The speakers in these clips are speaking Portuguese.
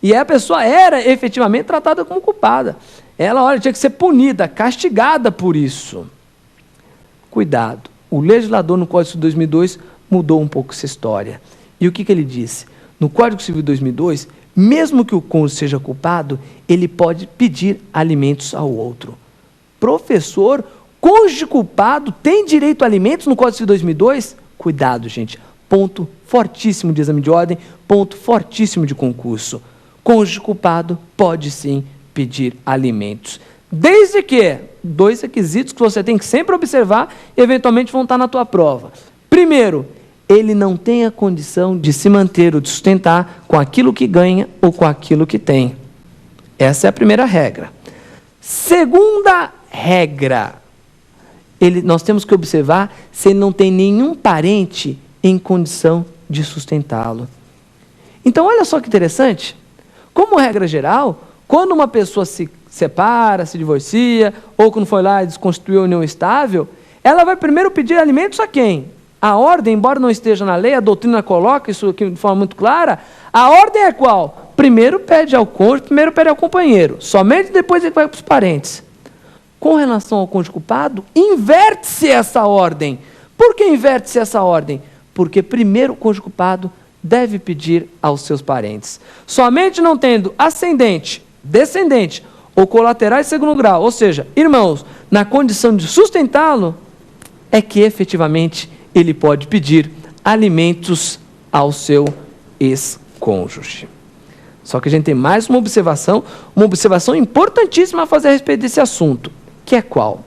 E a pessoa era efetivamente tratada como culpada. Ela, olha, tinha que ser punida, castigada por isso. Cuidado, o legislador no Código Civil de 2002 mudou um pouco essa história. E o que ele disse? No Código Civil de 2002, mesmo que o cônjuge seja culpado, ele pode pedir alimentos ao outro. Professor, cônjuge culpado tem direito a alimentos no Código Civil de 2002? Cuidado, gente. Ponto fortíssimo de exame de ordem, ponto fortíssimo de concurso. Cônjuge culpado pode sim pedir alimentos. Desde que, 2 requisitos que você tem que sempre observar e eventualmente vão estar na tua prova. Primeiro, ele não tem a condição de se manter ou de sustentar com aquilo que ganha ou com aquilo que tem. Essa é a primeira regra. Segunda regra, nós temos que observar se ele não tem nenhum parente em condição de sustentá-lo. Então, olha só que interessante. Como regra geral, quando uma pessoa se separa, se divorcia, ou quando foi lá e desconstituiu a união estável, ela vai primeiro pedir alimentos a quem? A ordem, embora não esteja na lei, a doutrina coloca isso aqui de forma muito clara, a ordem é qual? Primeiro pede ao cônjuge, primeiro pede ao companheiro, somente depois ele vai para os parentes. Com relação ao cônjuge culpado, inverte-se essa ordem. Por que inverte-se essa ordem? Porque primeiro o cônjuge culpado deve pedir aos seus parentes. Somente não tendo ascendente, descendente ou colaterais de segundo grau, ou seja, irmãos, na condição de sustentá-lo, é que efetivamente ele pode pedir alimentos ao seu ex-cônjuge. Só que a gente tem mais uma observação importantíssima a fazer a respeito desse assunto, que é qual?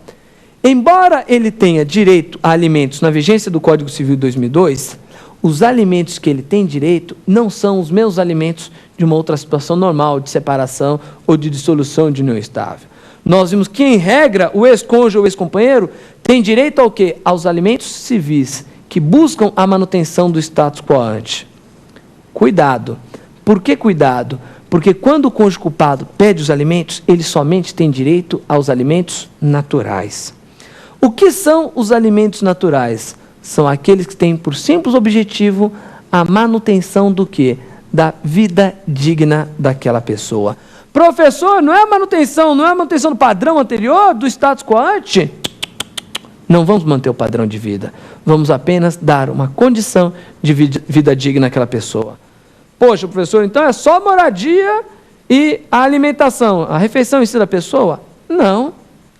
Embora ele tenha direito a alimentos na vigência do Código Civil de 2002, os alimentos que ele tem direito não são os mesmos alimentos de uma outra situação normal, de separação ou de dissolução de união estável. Nós vimos que, em regra, o ex-cônjuge ou o ex-companheiro tem direito ao quê? Aos alimentos civis, que buscam a manutenção do status quo ante. Cuidado. Por que cuidado? Porque quando o cônjuge culpado pede os alimentos, ele somente tem direito aos alimentos naturais. O que são os alimentos naturais? São aqueles que têm por simples objetivo a manutenção do quê? Da vida digna daquela pessoa. Professor, não é a manutenção do padrão anterior, do status quo ante? Não vamos manter o padrão de vida. Vamos apenas dar uma condição de vida digna àquela pessoa. Poxa, professor, então é só moradia e a alimentação, a refeição em si da pessoa? Não.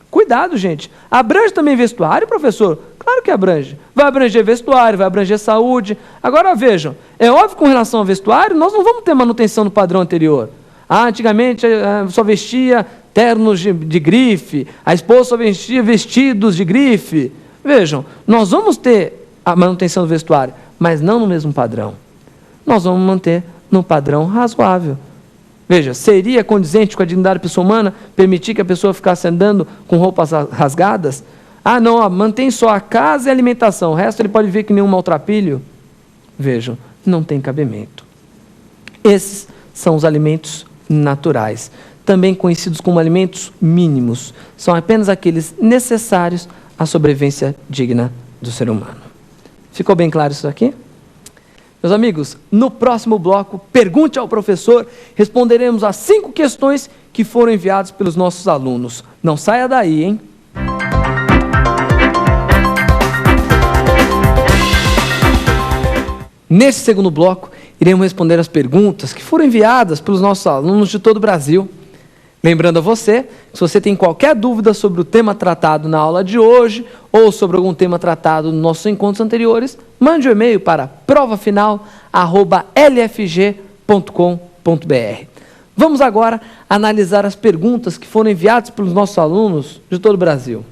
Cuidado, gente. Abrange também vestuário, professor? Claro que abrange. Vai abranger vestuário, vai abranger saúde. Agora vejam, é óbvio que com relação ao vestuário, nós não vamos ter manutenção do padrão anterior. Antigamente só vestia ternos de grife, a esposa só vestia vestidos de grife. Vejam, nós vamos ter a manutenção do vestuário, mas não no mesmo padrão. Nós vamos manter no padrão razoável. Veja, seria condizente com a dignidade da pessoa humana permitir que a pessoa ficasse andando com roupas rasgadas? Ah, não, mantém só a casa e a alimentação, o resto ele pode ver que nenhum maltrapilho. Vejam, não tem cabimento. Esses são os alimentos naturais, também conhecidos como alimentos mínimos. São apenas aqueles necessários à sobrevivência digna do ser humano. Ficou bem claro isso aqui? Meus amigos, no próximo bloco, pergunte ao professor, responderemos as 5 questões que foram enviadas pelos nossos alunos. Não saia daí, hein? Nesse segundo bloco, iremos responder as perguntas que foram enviadas pelos nossos alunos de todo o Brasil. Lembrando a você, se você tem qualquer dúvida sobre o tema tratado na aula de hoje ou sobre algum tema tratado nos nossos encontros anteriores, mande um e-mail para provafinal@lfg.com.br. Vamos agora analisar as perguntas que foram enviadas pelos nossos alunos de todo o Brasil.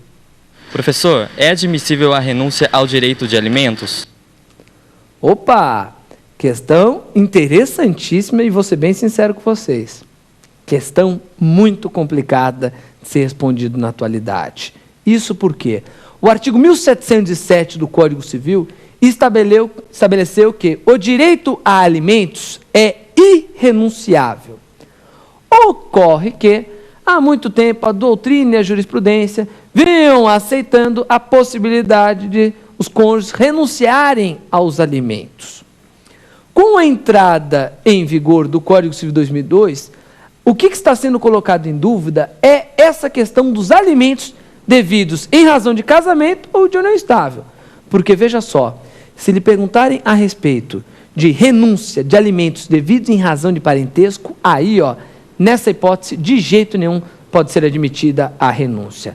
Professor, é admissível a renúncia ao direito de alimentos? Opa! Questão interessantíssima e vou ser bem sincero com vocês. Questão muito complicada de ser respondido na atualidade. Isso porque o artigo 1707 do Código Civil estabeleceu que o direito a alimentos é irrenunciável. Ocorre que, há muito tempo, a doutrina e a jurisprudência vinham aceitando a possibilidade de os cônjuges renunciarem aos alimentos. Com a entrada em vigor do Código Civil 2002, o que está sendo colocado em dúvida é essa questão dos alimentos devidos em razão de casamento ou de união estável. Porque, veja só, se lhe perguntarem a respeito de renúncia de alimentos devidos em razão de parentesco, aí, nessa hipótese, de jeito nenhum pode ser admitida a renúncia.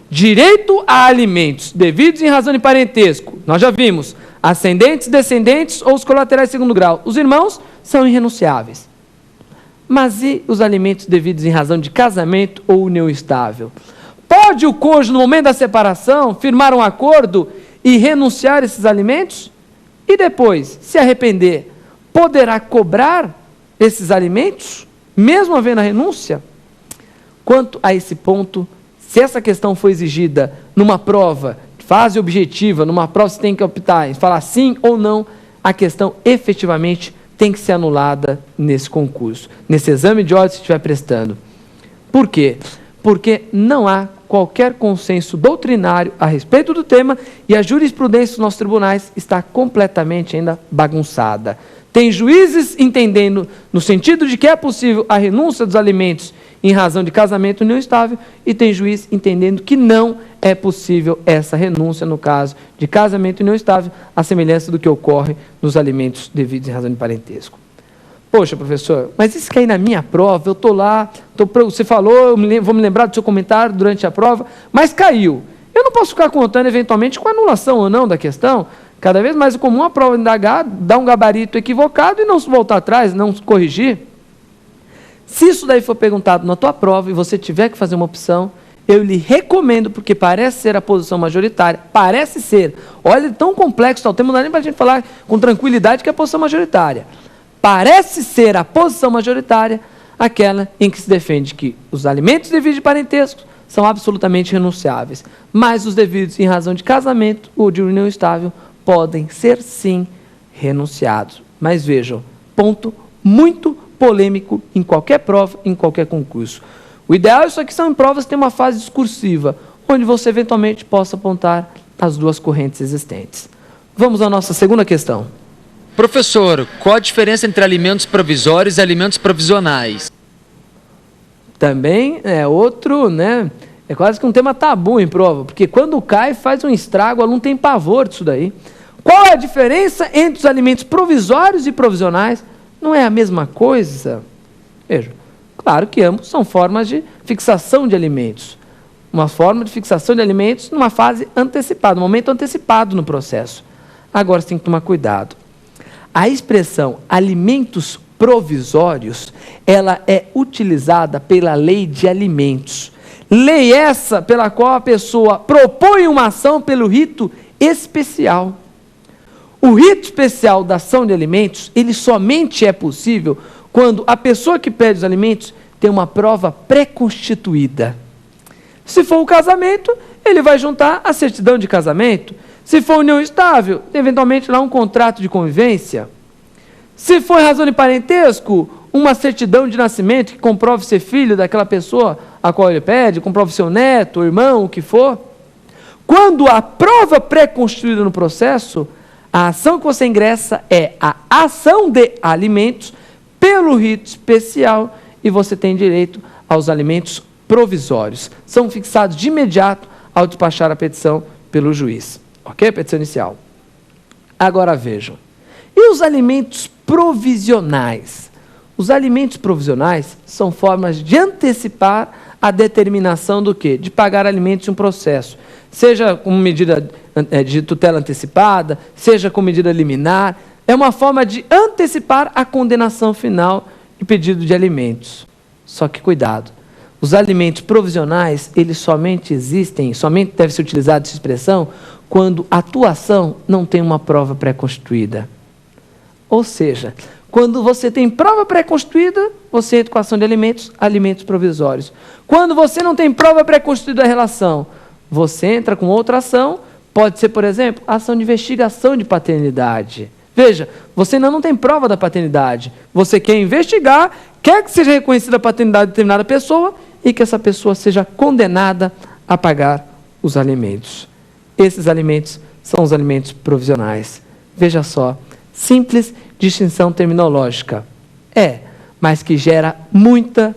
Direito a alimentos devidos em razão de parentesco, nós já vimos, ascendentes, descendentes ou os colaterais de segundo grau. Os irmãos são irrenunciáveis. Mas e os alimentos devidos em razão de casamento ou união estável? Pode o cônjuge, no momento da separação, firmar um acordo e renunciar a esses alimentos? E depois, se arrepender, poderá cobrar esses alimentos, mesmo havendo a renúncia? Quanto a esse ponto, se essa questão for exigida numa prova, fase objetiva, numa prova você tem que optar em falar sim ou não, a questão efetivamente tem que ser anulada nesse concurso, nesse exame de ordem que você estiver prestando. Por quê? Porque não há qualquer consenso doutrinário a respeito do tema e a jurisprudência dos nossos tribunais está completamente ainda bagunçada. Tem juízes entendendo no sentido de que é possível a renúncia dos alimentos em razão de casamento união estável e tem juiz entendendo que não é possível essa renúncia no caso de casamento união estável, à semelhança do que ocorre nos alimentos devidos em razão de parentesco. Poxa, professor, mas isso cai na minha prova, eu estou lá, você falou, vou me lembrar do seu comentário durante a prova, mas caiu. Eu não posso ficar contando eventualmente com a anulação ou não da questão. Cada vez mais é comum a prova indagar, dar um gabarito equivocado e não voltar atrás, não corrigir. Se isso daí for perguntado na tua prova e você tiver que fazer uma opção, eu lhe recomendo, porque parece ser a posição majoritária, parece ser, olha, tão complexo, tal tema, não dá nem para a gente falar com tranquilidade que é a posição majoritária. Parece ser a posição majoritária aquela em que se defende que os alimentos devidos de parentesco são absolutamente renunciáveis, mas os devidos em razão de casamento ou de união estável podem ser sim renunciados. Mas vejam, ponto muito polêmico em qualquer prova, em qualquer concurso. O ideal é isso aqui são em provas que tem uma fase discursiva, onde você eventualmente possa apontar as duas correntes existentes. Vamos à nossa segunda questão. Professor, qual a diferença entre alimentos provisórios e alimentos provisionais? Também é outro, né? É quase que um tema tabu em prova, porque quando cai faz um estrago, o aluno tem pavor disso daí. Qual é a diferença entre os alimentos provisórios e provisionais? Não é a mesma coisa? Veja, claro que ambos são formas de fixação de alimentos. Uma forma de fixação de alimentos numa fase antecipada, um momento antecipado no processo. Agora você tem que tomar cuidado. A expressão alimentos provisórios, ela é utilizada pela lei de alimentos. Lei essa pela qual a pessoa propõe uma ação pelo rito especial. O rito especial da ação de alimentos, ele somente é possível quando a pessoa que pede os alimentos tem uma prova pré-constituída. Se for o casamento, ele vai juntar a certidão de casamento. Se for união estável, eventualmente lá um contrato de convivência. Se for em razão de parentesco, uma certidão de nascimento que comprove ser filho daquela pessoa a qual ele pede, comprove seu neto, irmão, o que for. Quando a prova pré-constituída no processo, a ação que você ingressa é a ação de alimentos pelo rito especial e você tem direito aos alimentos provisórios. São fixados de imediato ao despachar a petição pelo juiz. Ok? Petição inicial. Agora vejam. E os alimentos provisionais? Os alimentos provisionais são formas de antecipar a determinação do quê? De pagar alimentos em um processo. Seja com medida de tutela antecipada, seja com medida liminar. É uma forma de antecipar a condenação final de pedido de alimentos. Só que cuidado. Os alimentos provisionais, eles somente existem, somente deve ser utilizada essa expressão, quando a atuação não tem uma prova pré-constituída. Ou seja, quando você tem prova pré-constituída, você entra com a ação de alimentos, alimentos provisórios. Quando você não tem prova pré-constituída da relação, você entra com outra ação, pode ser, por exemplo, ação de investigação de paternidade. Veja, você ainda não tem prova da paternidade. Você quer investigar, quer que seja reconhecida a paternidade de determinada pessoa e que essa pessoa seja condenada a pagar os alimentos. Esses alimentos são os alimentos provisionais. Veja só, Simples distinção terminológica. É, mas que gera muita